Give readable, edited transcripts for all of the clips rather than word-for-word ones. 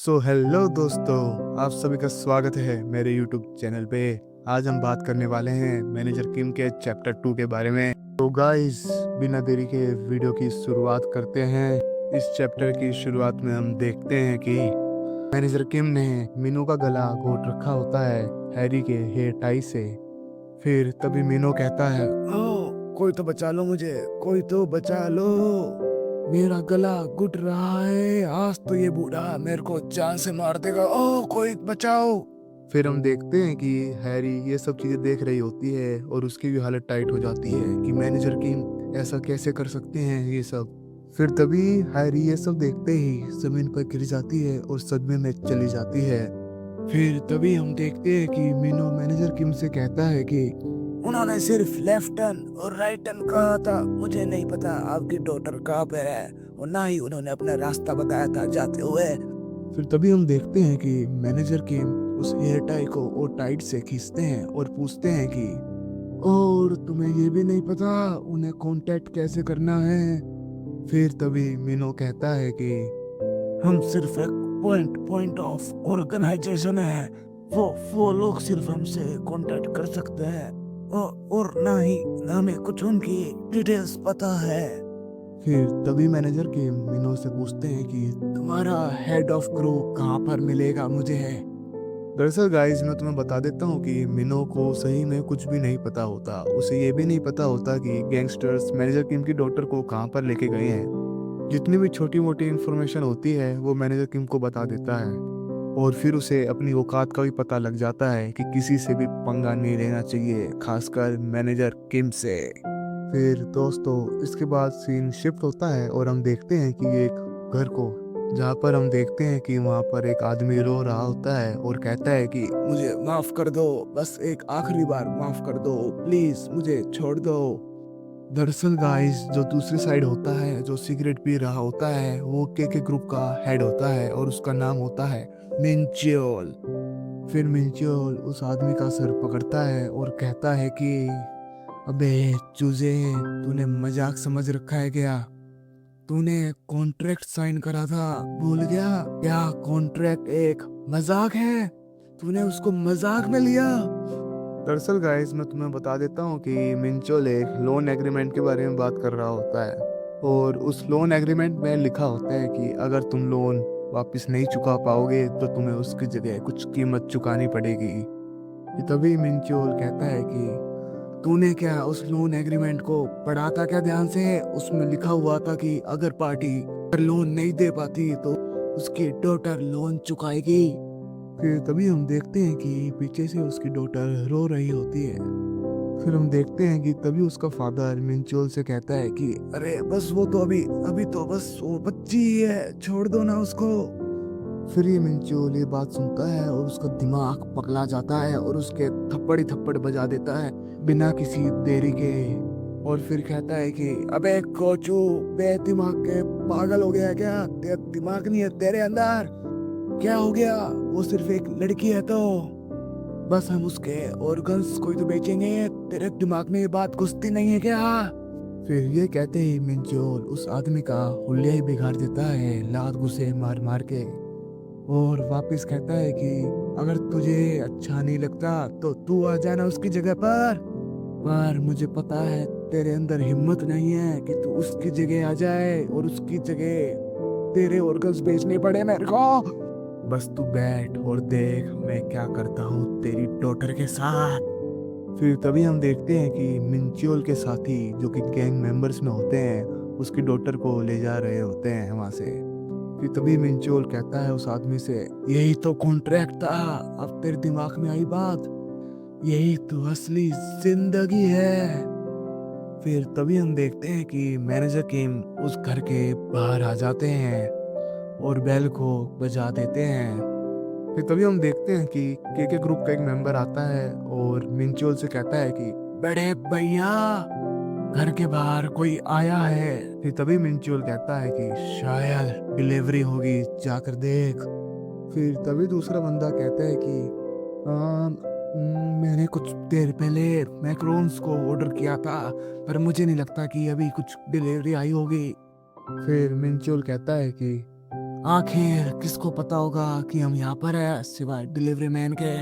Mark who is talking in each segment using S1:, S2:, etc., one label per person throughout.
S1: Hello दोस्तों, आप सभी का स्वागत है मेरे यूट्यूब चैनल पे। आज हम बात करने वाले हैं मैनेजर किम के चैप्टर 2 के बारे में। तो गाइस, बिना देरी के वीडियो की शुरुआत करते हैं। इस चैप्टर की शुरुआत में हम देखते हैं कि मैनेजर किम ने मीनू का गला घोट रखा होता है हैरी के हेयर टाई से। फिर तभी मीनू कहता है, ओ कोई तो बचा लो मुझे, कोई तो बचा लो, मेरा गला घुट रहा है, आज तो ये बूढ़ा मेरे को जान से मार देगा, ओ कोई बचाओ। फिर हम देखते हैं कि हैरी ये सब चीजें देख रही होती है और उसकी भी हालत टाइट हो जाती है कि मैनेजर किम ऐसा कैसे कर सकते हैं ये सब। फिर तभी हैरी ये सब देखते ही जमीन पर गिर जाती है और सदमे में चली जाती है। फिर तभी हम देखते हैं कि मीनू मैनेजर किम से कहता है कि उन्होंने सिर्फ लेफ्ट टर्न और राइट टर्न कहा था, मुझे नहीं पता आपकी डॉटर कहाँ पे है, और ना ही उन्होंने अपना रास्ता बताया था जाते हुए। फिर तभी हम देखते हैं कि मैनेजर किम उस हेयर टाई को और टाइट से खींचते हैं और पूछते हैं कि और तुम्हें ये भी नहीं पता उन्हें कांटेक्ट कैसे करना है। फिर तभी मीनू कहता है कि हम सिर्फ एक पॉइंट ऑफ ऑर्गेनाइजेशन है, वो लोग सिर्फ हमसे कांटेक्ट कर सकते हैं, और ना ही हमें कुछ उनकी डिटेल्स पता है। फिर तभी मैनेजर के मीनू से पूछते हैं कि तुम्हारा हेड ऑफ क्रू कहाँ पर मिलेगा मुझे है। दरअसल गाइस, मैं तुम्हें बता देता हूँ कि मिनो को सही में कुछ भी नहीं पता होता। उसे ये भी नहीं पता होता कि गैंगस्टर्स मैनेजर किम की डॉटर को कहाँ पर लेके गए हैं। जितनी भी छोटी मोटी इन्फॉर्मेशन होती है वो मैनेजर किम को बता देता है, और फिर उसे अपनी औकात का भी पता लग जाता है कि किसी से भी पंगा नहीं लेना चाहिए, खासकर मैनेजर किम से। फिर दोस्तों, इसके बाद सीन शिफ्ट होता है और हम देखते हैं कि एक घर को, जहाँ पर हम देखते हैं कि वहाँ पर एक आदमी रो रहा होता है और कहता है कि मुझे माफ कर दो, बस एक आखिरी बार माफ कर दो, प्लीज मुझे छोड़ दो। दरअसल गाइस, जो दूसरी साइड होता है, जो सिगरेट पी रहा होता है, वो के ग्रुप का हेड होता है और उसका नाम होता है मिंचियोल। फिर मिंचियोल उस आदमी का सर पकड़ता है और कहता है कि अबे चूजे, तूने मजाक समझ रखा है क्या? तूने कॉन्ट्रैक्ट साइन करा था, भूल गया क्या? कॉन्ट्रैक्ट एक मजाक है, तूने उसको मजाक में लिया। दरअसल गाइस, मैं तुम्हें बता देता हूँ कि मिंचोल एक लोन एग्रीमेंट के बारे में बात कर रहा होता है, और उस लोन एग्रीमेंट में लिखा होता है कि अगर तुम लोन वापस नहीं चुका पाओगे तो तुम्हें उसकी जगह कुछ कीमत चुकानी पड़ेगी। तभी मिंचोल कहता है कि तूने क्या उस लोन एग्रीमेंट को पढ़ा था क्या ध्यान से? उसमें लिखा हुआ था कि अगर पार्टी लोन नहीं दे पाती तो उसकी डॉटर लोन चुकाएगी। फिर तभी हम देखते हैं कि पीछे से उसकी डॉटर रो रही होती है। फिर हम देखते हैं कि तभी उसका फादर मिंचोल से कहता है कि अरे बस वो तो अभी अभी तो बस वो बच्ची ही है, छोड़ दो ना उसको। फिर ये मिंचोल ये बात सुनता है और उसका दिमाग पगला जाता है और उसके थप्पड़ ही थप्पड़ बजा देता है बिना किसी देरी के। और फिर कहता है कि अबे कोचू, बे दिमाग के पागल हो गया है क्या? तेरा दिमाग नहीं है तेरे अंदर? क्या हो गया? वो सिर्फ एक लड़की है तो बस हम उसके ऑर्गन्स कोई तो बेचेंगे, तेरे दिमाग में ये बात घुसती नहीं है क्या? फिर ये कहते ही मिंचोल उस आदमी का हुलिया ही बिगाड़ देता है लात घुसे मार मार के, और वापस कहता है कि अगर तुझे अच्छा नहीं लगता तो तू आ जाना उसकी जगह पर मुझे पता है तेरे अंदर हिम्मत नहीं है कि तू उसकी जगह आ जाए और उसकी जगह तेरे ऑर्गन्स बेचने पड़े मेरे को। बस तू बैठ और देख मैं क्या करता हूँ तेरी डॉटर के साथ। फिर तभी हम देखते हैं कि मिंचियोल के साथी, जो कि गैंग मेंबर्स में होते हैं, उसकी डॉटर को ले जा रहे होते हैं वहां से। फिर तभी मिंचियोल कहता है उस आदमी से, यही तो कॉन्ट्रैक्ट था, अब तेरे दिमाग में आई बात, यही तो असली जिंदगी है। फिर तभी हम देखते हैं कि मैनेजर किम उस घर के बाहर आ जाते हैं और बेल को बजा देते हैं। फिर तभी हम देखते हैं कि के ग्रुप का एक मेंबर आता है और मिंचोल से कहता है कि बड़े भैया, घर के बाहर कोई आया है। फिर तभी मिंचोल कहता है कि शायद डिलीवरी होगी, जाकर देख। फिर तभी दूसरा बंदा कहता है कि मैंने कुछ देर पहले मैक्रोन्स को ऑर्डर किया था, पर मुझे नहीं लगता कि अभी कुछ डिलीवरी आई होगी। फिर मिंचोल कहता है कि आखिर किसको पता होगा कि हम यहाँ पर है सिवाय डिलीवरी मैन के।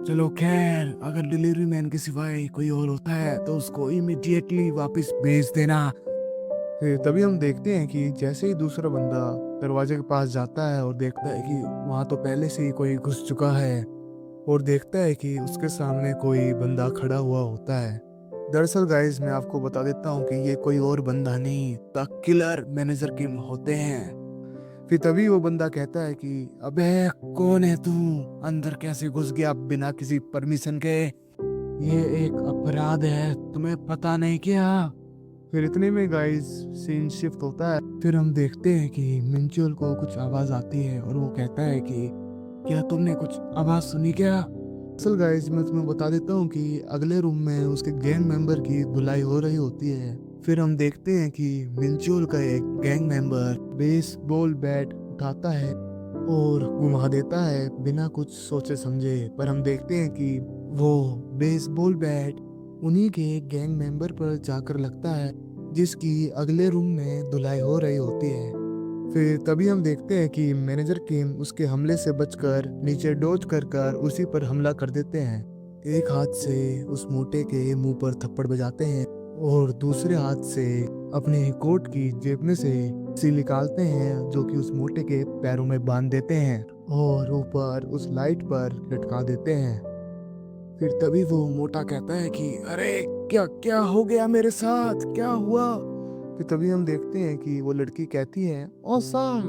S1: चलो खैर, अगर डिलीवरी मैन के सिवाय कोई और होता है तो उसको इमिडिएटली वापस भेज देना। फिर तभी हम देखते हैं कि जैसे ही दूसरा बंदा दरवाजे के पास जाता है और देखता है कि वहां तो पहले से ही कोई घुस चुका है, और देखता है कि उसके सामने कोई बंदा खड़ा हुआ होता है। दरअसल गाइस, मैं आपको बता देता हूँ कि ये कोई और बंदा नहीं, द किलर मैनेजर किम होते हैं। फिर तभी वो बंदा कहता है कि अबे कौन है तू, अंदर कैसे घुस गया बिना किसी परमिशन के? ये एक अपराध है, तुम्हें पता नहीं क्या? फिर इतने में गाइस सीन शिफ्ट होता है। फिर हम देखते हैं कि मिंचुअल को कुछ आवाज आती है और वो कहता है कि क्या तुमने कुछ आवाज सुनी क्या? असल गाइस, मैं तुम्हें बता देता हूँ कि अगले रूम में उसके गैंग मेंबर की धुलाई हो रही होती है। फिर हम देखते हैं कि मिंचुअल का एक गैंग मेंबर बेसबॉल बैट उठाता है और घुमा देता है बिना कुछ सोचे समझे। पर हम देखते हैं कि वो बेसबॉल बैट उन्हीं के गैंग मेंबर पर जाकर लगता है जिसकी अगले रूम में धुलाई हो रही होती है। फिर तभी हम देखते हैं कि मैनेजर किम उसके हमले से बचकर नीचे डोज कर उसी पर हमला कर देते हैं। एक हाथ से उस मोटे के मुंह पर थप्पड़ बजाते हैं और दूसरे हाथ से अपने कोट की जेब में से सी निकालते हैं जो कि उस मोटे के पैरों में बांध देते हैं और ऊपर उस लाइट पर लटका देते हैं। फिर तभी वो मोटा कहता है कि अरे क्या क्या हो गया मेरे साथ, क्या हुआ? फिर तभी हम देखते हैं कि वो लड़की कहती है ऑसम।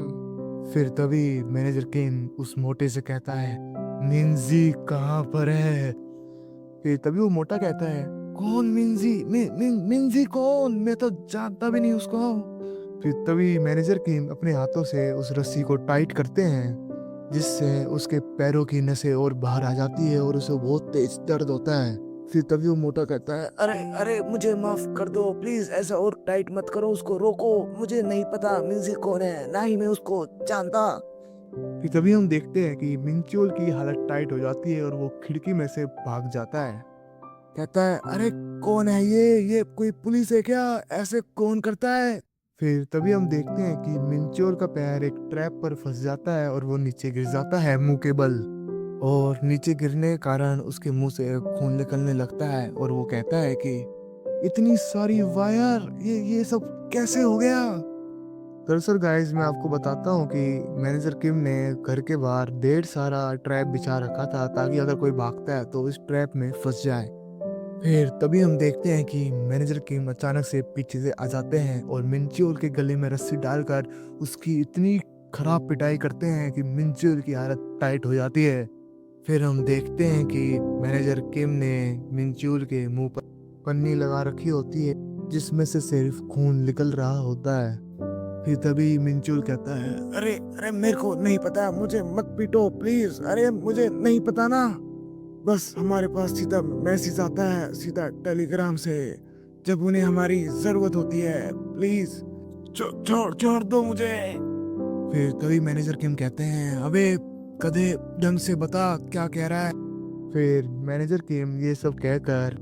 S1: फिर तभी मैनेजर किम उस मोटे से कहता है मिंजी कहाँ पर है? फिर तभी वो मोटा कहता है कौन मिंजी? मिंजी कौन? मैं तो जानता भी नहीं उसको। फिर तभी मैनेजर किम अपने हाथों से उस रस्सी को टाइट करते हैं जिससे उसके पैरों की नसें और बाहर आ जाती है और उसे बहुत तेज दर्द होता है। फिर तभी वो मोटा कहता है अरे अरे मुझे माफ कर दो प्लीज, ऐसा और टाइट मत करो, उसको रोको, मुझे नहीं पता मिंजी कौन है, ना ही मैं उसको जानता। फिर तभी हम देखते हैं कि मिंचोल की हालत टाइट हो जाती है और वो खिड़की में से भाग जाता है। कहता है अरे कौन है ये कोई पुलिस है क्या? ऐसे कौन करता है? फिर तभी हम देखते हैं कि मिंचोर का पैर एक ट्रैप पर फंस जाता है और वो नीचे गिर जाता है मुंह के बल, और नीचे गिरने के कारण उसके मुंह से खून निकलने लगता है और वो कहता है कि इतनी सारी वायर, ये सब कैसे हो गया? दरअसल गाइस, मैं आपको बताता हूँ कि मैनेजर किम ने घर के बाहर ढेर सारा ट्रैप बिछा रखा था ताकि अगर कोई भागता है तो इस ट्रैप में फंस जाए। फिर तभी हम देखते हैं कि मैनेजर किम अचानक से पीछे से आ जाते हैं और मिंचियोल के गले में रस्सी डालकर उसकी इतनी खराब पिटाई करते हैं कि मिंचियोल की हालत टाइट हो जाती है। फिर हम देखते हैं कि मैनेजर किम ने मिंचियोल के मुंह पर पन्नी लगा रखी होती है जिसमें से सिर्फ खून निकल रहा होता है। फिर तभी मिंचुल कहता है अरे अरे मेरे को नहीं पता, मुझे मत पीटो प्लीज, अरे मुझे नहीं पता ना, बस हमारे पास सीधा मैसेज आता है सीधा टेलीग्राम से जब उन्हें हमारी जरूरत होती है, प्लीज छोड़ छोड़ दो मुझे। फिर तभी मैनेजर किम कहते हैं अबे कदे ढंग से बता क्या कह रहा है? फिर मैनेजर किम ये सब कहकर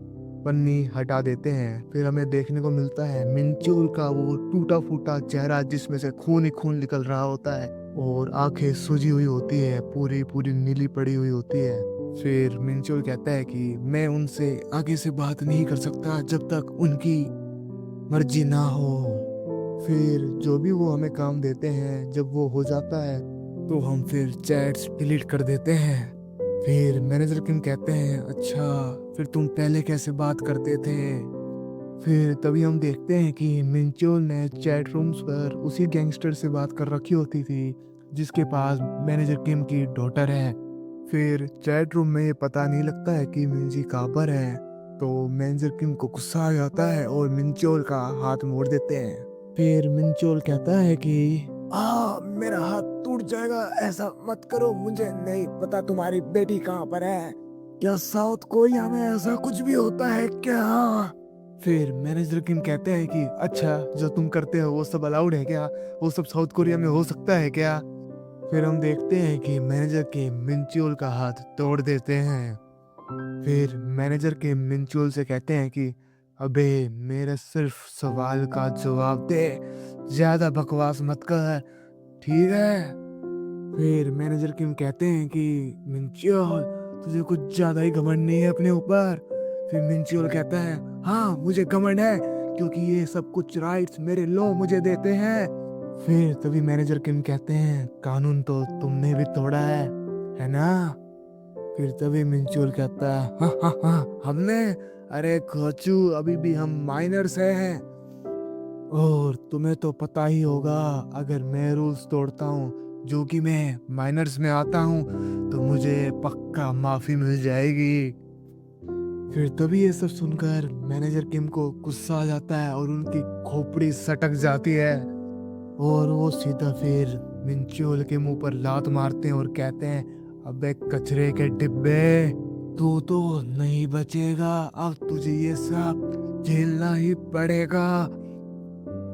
S1: पन्नी हटा देते हैं। फिर हमें देखने को मिलता है मिंचूल का वो टूटा फूटा चेहरा जिसमें से खून ही खून निकल रहा होता है और आंखें सूजी हुई होती है, पूरी पूरी नीली पड़ी हुई होती है। फिर मिंचूल कहता है कि मैं उनसे आगे से बात नहीं कर सकता जब तक उनकी मर्जी ना हो। फिर जो भी वो हमें काम देते हैं जब वो हो जाता है तो हम फिर चैट्स डिलीट कर देते हैं। फिर मैनेजर किम कहते हैं अच्छा फिर तुम पहले कैसे बात करते थे? फिर तभी हम देखते हैं कि मिंचोल ने चैट रूम्स पर उसी गैंगस्टर से बात कर रखी होती थी जिसके पास मैनेजर किम की डॉटर है। फिर चैट रूम में ये पता नहीं लगता है कि मिंजी कहाँ पर है, तो मैनेजर किम को गुस्सा आ जाता है और मिंचोल का हाथ मोड़ देते हैं। फिर मिंचोल कहता है कि मेरा हाथ टूट जाएगा, ऐसा मत करो, मुझे नहीं पता तुम्हारी बेटी कहाँ पर है, क्या साउथ कोरिया में ऐसा कुछ भी होता है क्या? फिर मैनेजर किम कहते हैं कि अच्छा जो तुम करते हो वो सब अलाउड है क्या? वो सब साउथ कोरिया में हो सकता है क्या? फिर हम देखते हैं कि मैनेजर के मिंचुअल का हाथ तोड़ देते हैं। फिर मैनेजर के मिंचुअल से कहते हैं कि अबे मेरे सिर्फ सवाल का जवाब दे, ज्यादा बकवास मत कर, ठीक है? फिर मैनेजर किम कहते हैं कि मिंचियोल, तुझे कुछ ज्यादा ही घमंड नहीं है अपने ऊपर। फिर मिंचियोल कहता है, हाँ मुझे घमंड है, क्योंकि ये सब कुछ राइट्स मेरे लो मुझे देते हैं। फिर तभी मैनेजर किम कहते हैं, कानून तो तुमने भी तोड़ा है ना? फिर तभी मिंचुल कहता है, हाँ हाँ हाँ हमने, अरे खोचू अभी भी हम माइनर्स हैं, और तुम्हें तो पता ही होगा अगर मैं रूल्स तोड़ता हूँ जो कि मैं माइनर्स में आता हूँ तो मुझे पक्का माफी मिल जाएगी। फिर तभी ये सब सुनकर मैनेजर किम को गुस्सा आ जाता है और उनकी खोपड़ी सटक जाती है, और वो सीधा फिर मिंचोल के मुंह पर लात मारते हैं और कहते हैं, अबे कचरे के डिब्बे, तू तो नहीं बचेगा, अब तुझे ये सब झेलना ही पड़ेगा।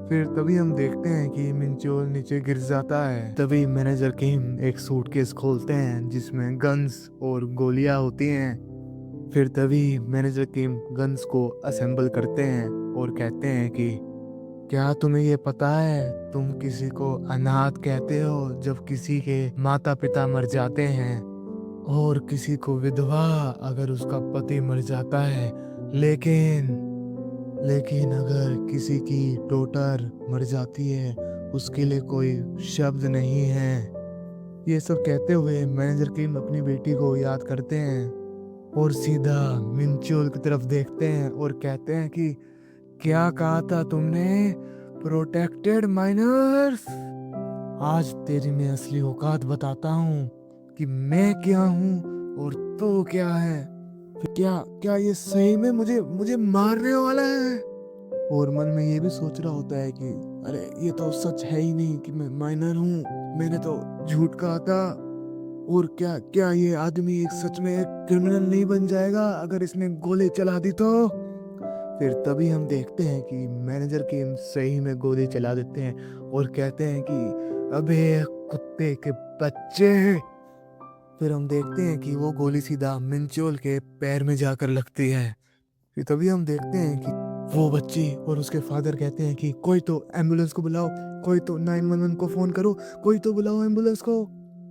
S1: फिर तभी हम देखते हैं कि मिंचोल नीचे गिर जाता है। तभी मैनेजर किम एक सूटकेस खोलते हैं जिसमें गन्स और गोलियां होती हैं। फिर तभी मैनेजर किम गन्स को असेंबल करते हैं और कहते हैं कि क्या तुम्हें ये पता है, तुम किसी को अनाथ कहते हो जब किसी के माता पिता मर जाते हैं, और किसी को विधवा अगर उसका पति मर जाता है, लेकिन लेकिन अगर किसी की डॉटर मर जाती है उसके लिए कोई शब्द नहीं है। ये सब कहते हुए मैनेजर किम अपनी बेटी को याद करते हैं और सीधा मिंचोल की तरफ देखते हैं और कहते हैं कि क्या कहा था तुमने, प्रोटेक्टेड माइनर्स? आज तेरी मैं असली औकात बताता हूँ कि मैं क्या हूँ और तू क्या है। फिर क्या क्या ये सही में मुझे मुझे मारने वाला है? और मन में ये भी सोच रहा होता है कि अरे ये तो सच है ही नहीं कि मैं माइनर हूँ, मैंने तो झूठ कहा था। और क्या क्या ये आदमी एक सच में एक क्रिमिनल नहीं बन जाएगा अगर इसने गोली चला दी तो? फिर तभी हम देखते हैं कि मैनेजर किम सही में गोली चला देते हैं और कहते हैं कि अबे कुत्ते के बच्चे। फिर हम देखते हैं कि वो गोली सीधा मिंचोल के पैर में जाकर लगती है। फिर तभी हम देखते हैं कि वो बच्ची और उसके फादर कहते हैं कि कोई तो एम्बुलेंस को बुलाओ, कोई तो 911 को फोन करो, कोई तो बुलाओ एम्बुलेंस को।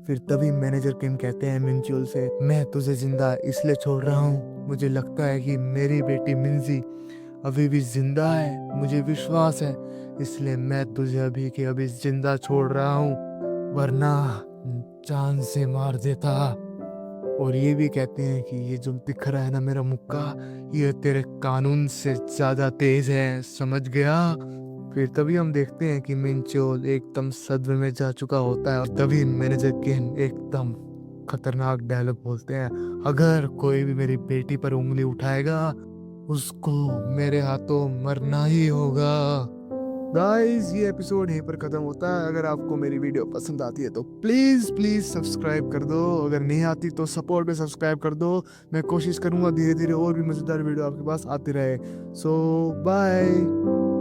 S1: फिर तभी मैनेजर किम कहते हैं मिंचुल से, मैं तुझे जिंदा इसलिए छोड़ रहा हूँ, मुझे लगता है कि मेरी बेटी मिंजी अभी भी जिंदा है, मुझे विश्वास है, इसलिए मैं तुझे अभी के अभी जिंदा छोड़ रहा हूँ, वरना जान से मार देता। और ये भी कहते हैं कि ये जो दिख रहा है ना मेरा मुक्का, ये तेरे कानून से ज्यादा तेज है, समझ गया? फिर तभी हम देखते हैं कि मिंचोल एकदम सदमे में जा चुका होता है और तभी मैनेजर किम एकदम खतरनाक डायलॉग बोलते हैं, अगर कोई भी मेरी बेटी पर उंगली उठाएगा उसको मेरे हाथों मरना ही होगा। गाइस ये एपिसोड यहीं पर खत्म होता है। अगर आपको मेरी वीडियो पसंद आती है तो प्लीज प्लीज सब्सक्राइब कर दो, अगर नहीं आती तो सपोर्ट में सब्सक्राइब कर दो। मैं कोशिश करूंगा धीरे धीरे और भी मजेदार वीडियो आपके पास आती रहे। सो बाय।